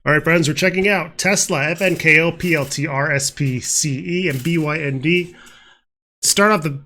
All right, friends, we're checking out Tesla, FKNO, PLTR, SPCE, and BYND. To start off, we're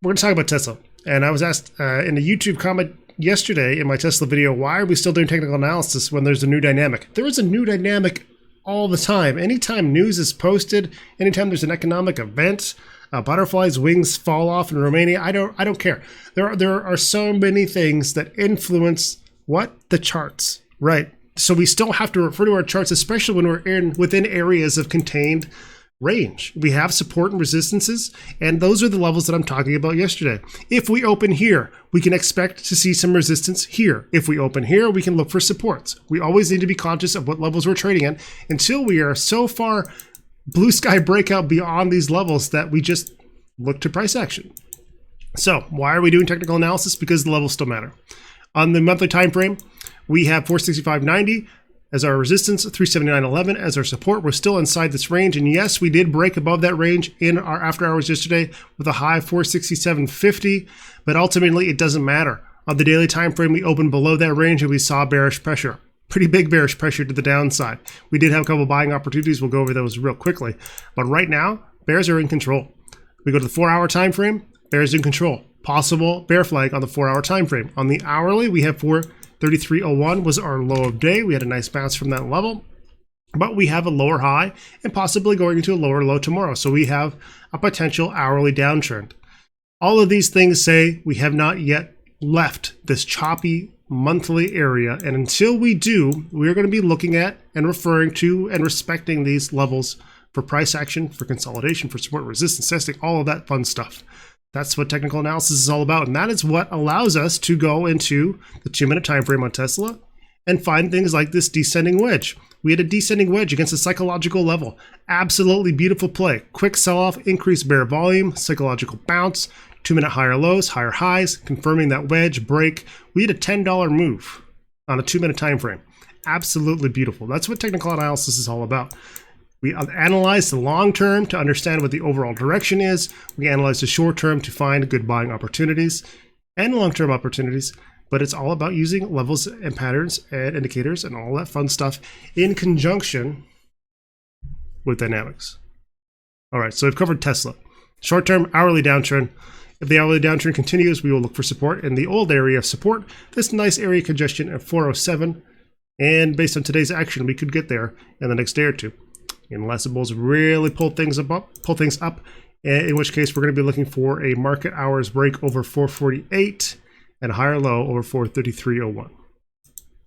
going to talk about Tesla. And I was asked in a YouTube comment yesterday in my Tesla video, why are we still doing technical analysis when there's a new dynamic? There is a new dynamic all the time. Anytime news is posted, anytime there's an economic event, butterflies' wings fall off in Romania, I don't care. There are so many things that influence what? The charts, right? So we still have to refer to our charts, especially when we're within areas of contained range. We have support and resistances, and those are the levels that I'm talking about yesterday. If we open here, we can expect to see some resistance here. If we open here, we can look for supports. We always need to be conscious of what levels we're trading in until we are so far blue sky breakout beyond these levels that we just look to price action. So why are we doing technical analysis? Because the levels still matter. On the monthly time frame, we have 465.90 as our resistance, 379.11 as our support. We're still inside this range, and yes, we did break above that range in our after hours yesterday with a high of 467.50, but ultimately it doesn't matter. On the daily time frame, we opened below that range and we saw bearish pressure. Pretty big bearish pressure to the downside. We did have a couple buying opportunities. We'll go over those real quickly. But right now, bears are in control. We go to the 4-hour time frame, bears in control. Possible bear flag on the 4-hour time frame. On the hourly, we have 433.01 was our low of day. We had a nice bounce from that level, but we have a lower high and possibly going into a lower low tomorrow. So we have a potential hourly downtrend. All of these things say we have not yet left this choppy monthly area, and until we do, we're going to be looking at and referring to and respecting these levels for price action, for consolidation, for support, resistance testing, all of that fun stuff. That's what technical analysis is all about, and that is what allows us to go into the 2-minute time frame on Tesla and find things like this descending wedge. We had a descending wedge against a psychological level. Absolutely beautiful play. Quick sell-off, increased bear volume, psychological bounce, 2-minute higher lows, higher highs, confirming that wedge break. We had a $10 move on a 2-minute time frame. Absolutely beautiful. That's what technical analysis is all about. We analyze the long term to understand what the overall direction is. We analyze the short term to find good buying opportunities and long-term opportunities. But it's all about using levels and patterns and indicators and all that fun stuff in conjunction with dynamics. All right, so we've covered Tesla. Short-term, hourly downtrend. If the hourly downtrend continues, we will look for support in the old area of support. This nice area of congestion at 407. And based on today's action, we could get there in the next day or two. Unless the bulls really pull things up, in which case we're going to be looking for a market hours break over 448 and a higher low over 433.01.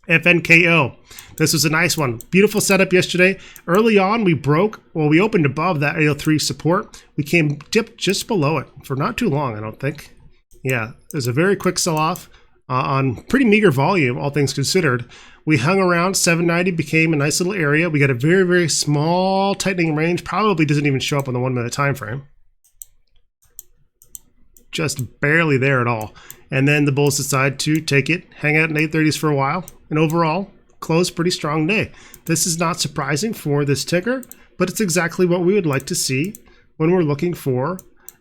FKNO. This was a nice one. Beautiful setup yesterday. Early on, we opened above that 803 support. We dipped just below it for not too long, I don't think. Yeah, it was a very quick sell-off on pretty meager volume, all things considered. We hung around 790, became a nice little area. We got a very, very small tightening range. Probably doesn't even show up on the 1-minute time frame. Just barely there at all. And then the bulls decide to take it, hang out in 830s for a while, and overall, close pretty strong day. This is not surprising for this ticker, but it's exactly what we would like to see when we're looking for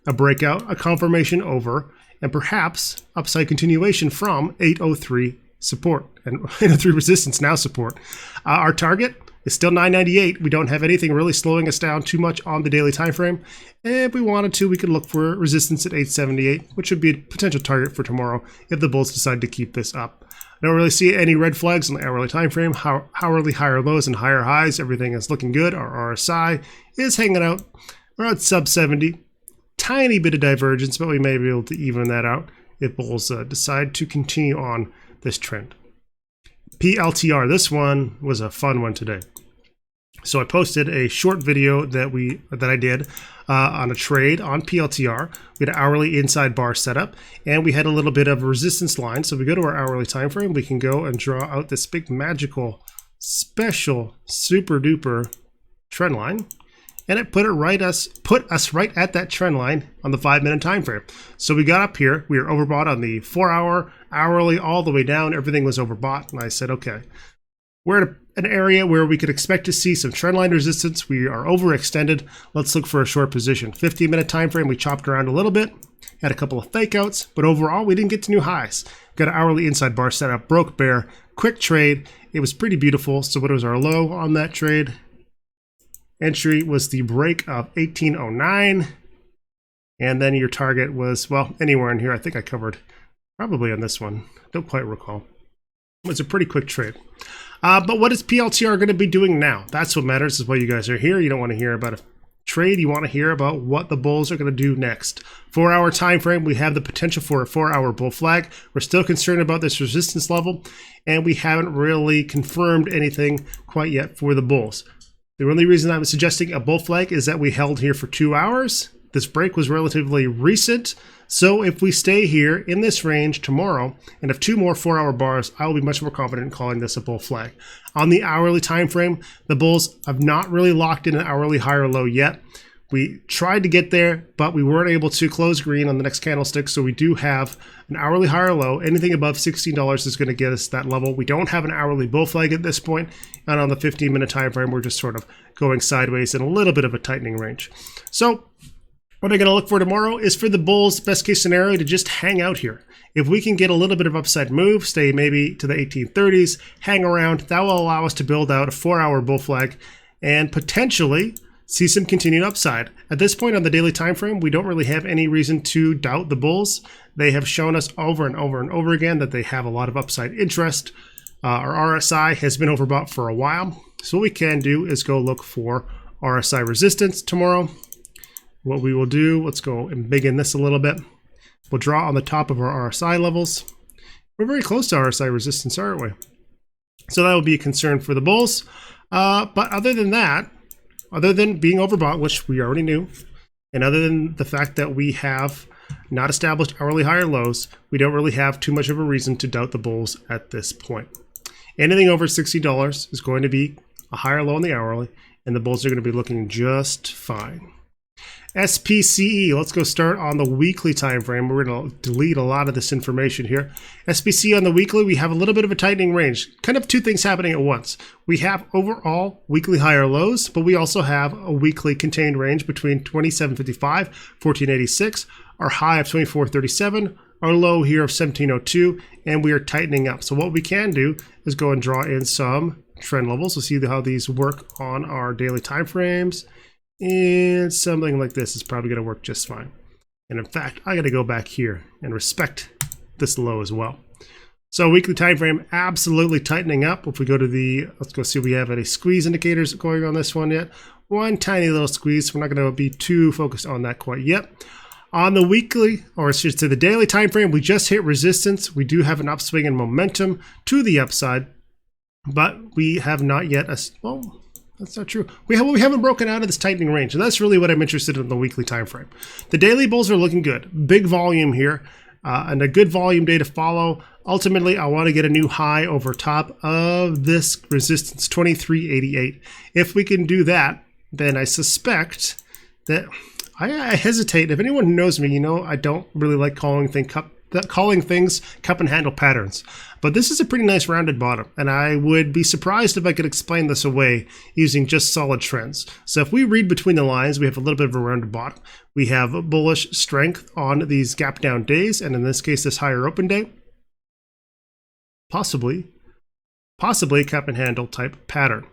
a breakout, a confirmation over, and perhaps upside continuation from 803 support and 803 resistance, now support. Our target is still 998. We don't have anything really slowing us down too much on the daily time frame. If we wanted to, we could look for resistance at 878, which would be a potential target for tomorrow if the bulls decide to keep this up. I don't really see any red flags on the hourly time frame. Hourly higher lows and higher highs, everything is looking good. Our RSI is hanging out around sub 70. Tiny bit of divergence, but we may be able to even that out if bulls decide to continue on this trend. PLTR, this one was a fun one today. So I posted a short video that I did on a trade on PLTR. We had an hourly inside bar setup, and we had a little bit of a resistance line. So we go to our hourly time frame, we can go and draw out this big magical, special, super duper trend line. And it put us right at that trend line on the 5-minute time frame. So we got up here, we were overbought on the 4-hour, hourly, all the way down. Everything was overbought, and I said, okay, we're at an area where we could expect to see some trend line resistance. We are overextended. Let's look for a short position. 15-minute time frame, we chopped around a little bit. Had a couple of fake outs, but overall we didn't get to new highs. Got an hourly inside bar setup, broke bear, quick trade. It was pretty beautiful. So what was our low on that trade? Entry was the break of 1809. And then your target was, well, anywhere in here. I think I covered probably on this one. Don't quite recall. It was a pretty quick trade. But what is PLTR going to be doing now? That's what matters, is why you guys are here. You don't want to hear about a trade. You want to hear about what the bulls are going to do next. 4-hour time frame, we have the potential for a 4-hour bull flag. We're still concerned about this resistance level, and we haven't really confirmed anything quite yet for the bulls. The only reason I'm suggesting a bull flag is that we held here for 2 hours. This break was relatively recent, so if we stay here in this range tomorrow and have 2 more 4-hour bars, I will be much more confident in calling this a bull flag. On the hourly time frame, the bulls have not really locked in an hourly high or low yet. We tried to get there, but we weren't able to close green on the next candlestick, so we do have an hourly high or low. Anything above $16 is going to get us that level. We don't have an hourly bull flag at this point, and on the 15-minute time frame, we're just sort of going sideways in a little bit of a tightening range. So what I'm going to look for tomorrow is for the bulls, best case scenario, to just hang out here. If we can get a little bit of upside move, stay maybe to the 1830s, hang around, that will allow us to build out a 4-hour bull flag and potentially see some continued upside. At this point on the daily time frame, we don't really have any reason to doubt the bulls. They have shown us over and over and over again that they have a lot of upside interest. Our RSI has been overbought for a while. So what we can do is go look for RSI resistance tomorrow. What we will do, let's go and big in this a little bit. We'll draw on the top of our RSI levels. We're very close to RSI resistance, aren't we? So that would be a concern for the bulls. But other than that, other than being overbought, which we already knew, and other than the fact that we have not established hourly high or lows, we don't really have too much of a reason to doubt the bulls at this point. Anything over $60 is going to be a higher low on the hourly, and the bulls are going to be looking just fine. SPCE, let's go start on the weekly time frame. We're going to delete a lot of this information here. SPCE on the weekly, we have a little bit of a tightening range. Kind of two things happening at once. We have overall weekly higher lows, but we also have a weekly contained range between 2755, 1486, our high of 2437, our low here of 1702, and we are tightening up. So what we can do is go and draw in some trend levels. We'll see how these work on our daily time frames. And something like this is probably going to work just fine. And in fact, I got to go back here and respect this low as well. So weekly time frame absolutely tightening up. If we go to the, let's go see if we have any squeeze indicators going on this one yet. One tiny little squeeze. We're not going to be too focused on that quite yet. On the weekly, or it's just to the daily time frame, we just hit resistance. We do have an upswing in momentum to the upside, but we have not yet, well, that's not true. We haven't broken out of this tightening range, and that's really what I'm interested in the weekly time frame. The daily bulls are looking good. Big volume here, and a good volume day to follow. Ultimately, I want to get a new high over top of this resistance, 2388. If we can do that, then I suspect that I hesitate. If anyone knows me, you know I don't really like calling things cup and handle patterns. But this is a pretty nice rounded bottom, and I would be surprised if I could explain this away using just solid trends. So if we read between the lines, we have a little bit of a rounded bottom. We have bullish strength on these gap down days, and in this case, this higher open day. Possibly a cup and handle type pattern.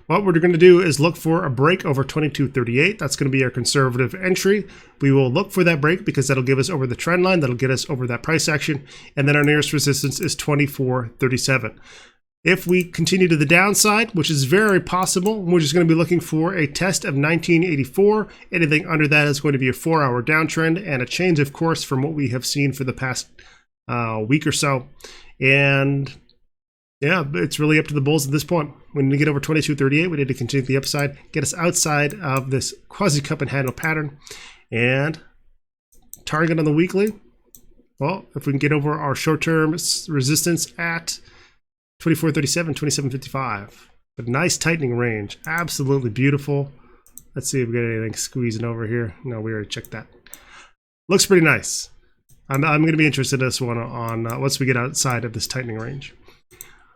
What we're going to do is look for a break over 2238. That's going to be our conservative entry. We will look for that break because that'll give us over the trend line. That'll get us over that price action. And then our nearest resistance is 2437. If we continue to the downside, which is very possible, we're just going to be looking for a test of 1984. Anything under that is going to be a 4-hour downtrend and a change of course from what we have seen for the past week or so. And yeah, it's really up to the bulls at this point. We need to get over 2238. We need to continue the upside, get us outside of this quasi cup and handle pattern. And target on the weekly, well, if we can get over our short-term resistance at 2437, 2755. But nice tightening range. Absolutely beautiful. Let's see if we got anything squeezing over here. No, we already checked that. Looks pretty nice. I'm going to be interested in this one on once we get outside of this tightening range.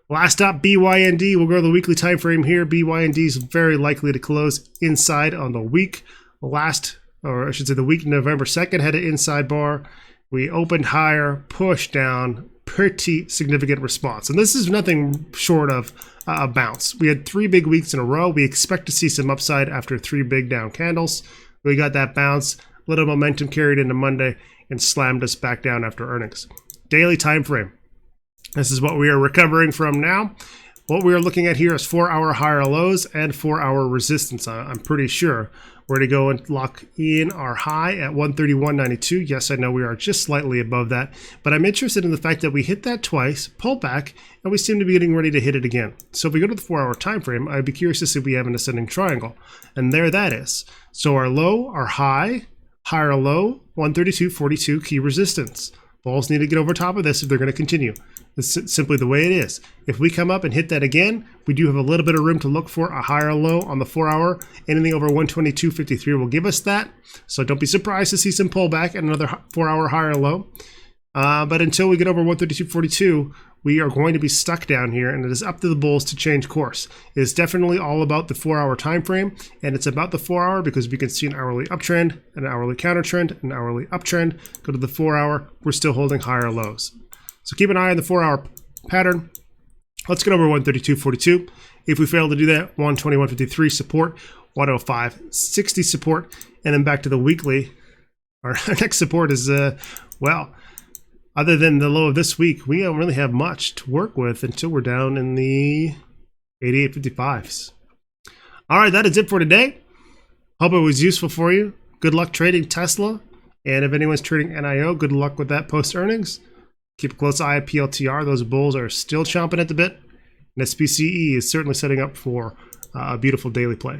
Last up, BYND. We'll go to the weekly time frame here. BYND is very likely to close inside on the week. Last or I should say the week November 2nd, had an inside bar. We opened higher, pushed down, pretty significant response. And this is nothing short of a bounce. We had 3 big weeks in a row. We expect to see some upside after 3 big down candles. We got that bounce, little momentum carried into Monday, and slammed us back down after earnings. Daily time frame. This is what we are recovering from now. What we are looking at here is 4-hour higher lows and 4-hour resistance. I'm pretty sure we're going to go and lock in our high at 131.92. Yes, I know we are just slightly above that, but I'm interested in the fact that we hit that twice, pull back, and we seem to be getting ready to hit it again. So if we go to the 4-hour time frame, I'd be curious to see if we have an ascending triangle, and there that is. So our low, our high, higher low, 132.42 key resistance. Bulls need to get over top of this if they're going to continue. It's simply the way it is. If we come up and hit that again, we do have a little bit of room to look for a higher low on the 4-hour. Anything over 122.53 will give us that. So don't be surprised to see some pullback and another 4-hour higher low. But until we get over 132.42, we are going to be stuck down here, and it is up to the bulls to change course. It is definitely all about the 4-hour time frame, and it's about the 4-hour because we can see an hourly uptrend, an hourly countertrend, an hourly uptrend. Go to the 4-hour, we're still holding higher lows. So keep an eye on the 4-hour pattern. Let's get over 132.42. If we fail to do that, 121.53 support, 105.60 support, and then back to the weekly. Our next support is, well, other than the low of this week, we don't really have much to work with until we're down in the 88.55s. All right, that is it for today. Hope it was useful for you. Good luck trading Tesla. And if anyone's trading NIO, good luck with that post-earnings. Keep a close eye at PLTR. Those bulls are still chomping at the bit. And SPCE is certainly setting up for a beautiful daily play.